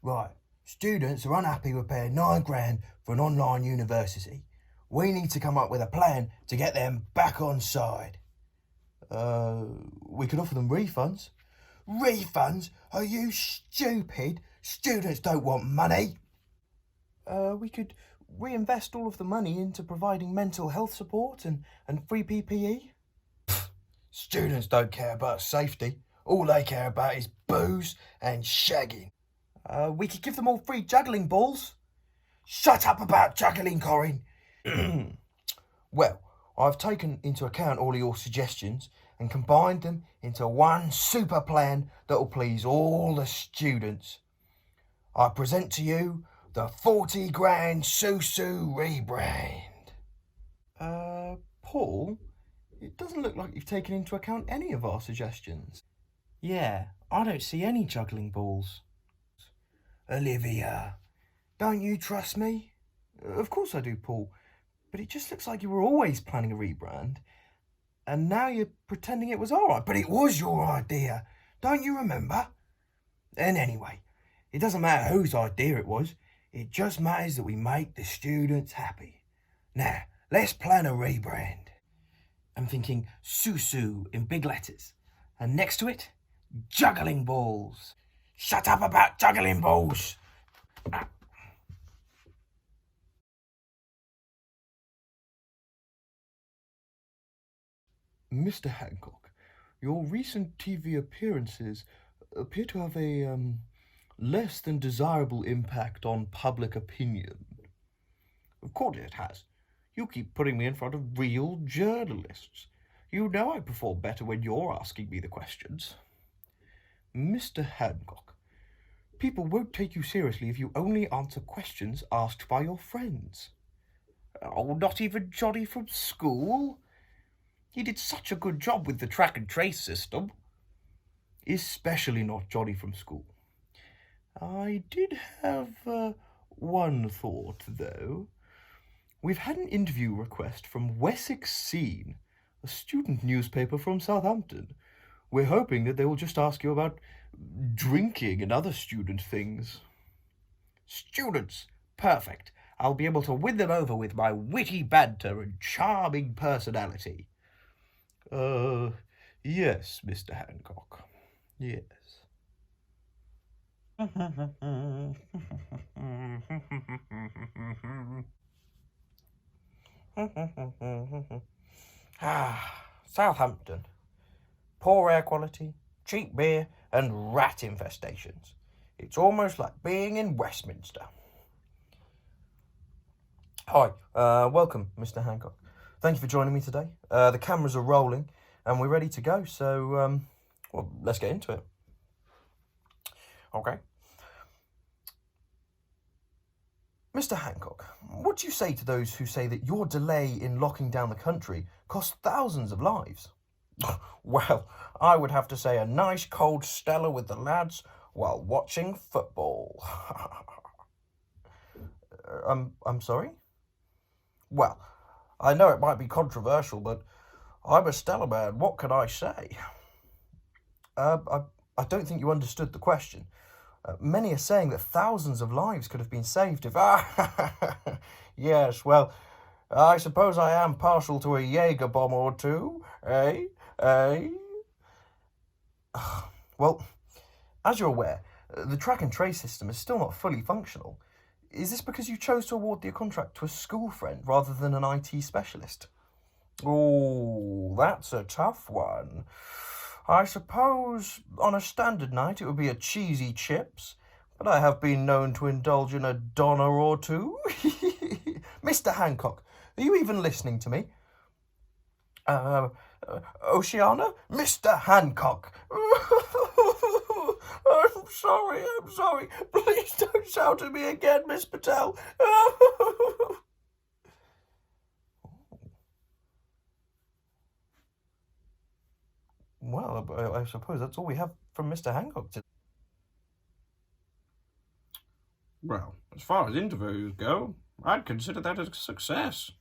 Right, students are unhappy with paying £9 for an online university. We need to come up with a plan to get them back on side. We could offer them refunds. Refunds? Are you stupid? Students don't want money. We could reinvest all of the money into providing mental health support and free PPE. Students don't care about safety. All they care about is booze and shagging. We could give them all free juggling balls. Shut up about juggling, Corin. Well, I've taken into account all of your suggestions and combined them into one super plan that will please all the students. I present to you the 40 grand Susu rebrand. Paul, it doesn't look like you've taken into account any of our suggestions. Yeah, I don't see any juggling balls. Olivia, don't you trust me? Of course I do, Paul, but it just looks like you were always planning a rebrand, and now you're pretending it was alright. But it was your idea, don't you remember? And anyway, it doesn't matter whose idea it was, it just matters that we make the students happy. Now, let's plan a rebrand. I'm thinking Susu in big letters, and next to it, juggling balls. Shut up about juggling balls. Mr. Hancock, your recent TV appearances appear to have a less than desirable impact on public opinion. Of course it has. You keep putting me in front of real journalists. You know I perform better when you're asking me the questions. Mr. Hancock, people won't take you seriously if you only answer questions asked by your friends. Oh, not even Johnny from school? He did such a good job with the track and trace system. Especially not Johnny from school. I did have one thought, though. We've had an interview request from Wessex Scene, a student newspaper from Southampton. We're hoping that they will just ask you about drinking and other student things. Students? Perfect. I'll be able to win them over with my witty banter and charming personality. Yes, Mr. Hancock. Yes. Southampton. Poor air quality, cheap beer, and rat infestations. It's almost like being in Westminster. Hi, welcome, Mr. Hancock. Thank you for joining me today. The cameras are rolling, and we're ready to go, so, well, let's get into it. Okay. Mr. Hancock, what do you say to those who say that your delay in locking down the country cost thousands of lives? Well, I would have to say a nice cold Stella with the lads while watching football. I'm sorry? Well, I know it might be controversial, but I'm a Stella man. What can I say? I don't think you understood the question. Many are saying that thousands of lives could have been saved if... Yes, well, I suppose I am partial to a Jaeger bomb or two, eh? Well, as you're aware, the track and trace system is still not fully functional. Is this because you chose to award the contract to a school friend rather than an IT specialist? Oh, that's a tough one. I suppose on a standard night it would be a cheesy chips, but I have been known to indulge in a doner or two. Mr. Hancock, are you even listening to me? Oceana? Mr. Hancock. I'm sorry. Please don't shout at me again, Miss Patel. Well, I suppose that's all we have from Mr. Hancock today. Well, as far as interviews go, I'd consider that a success.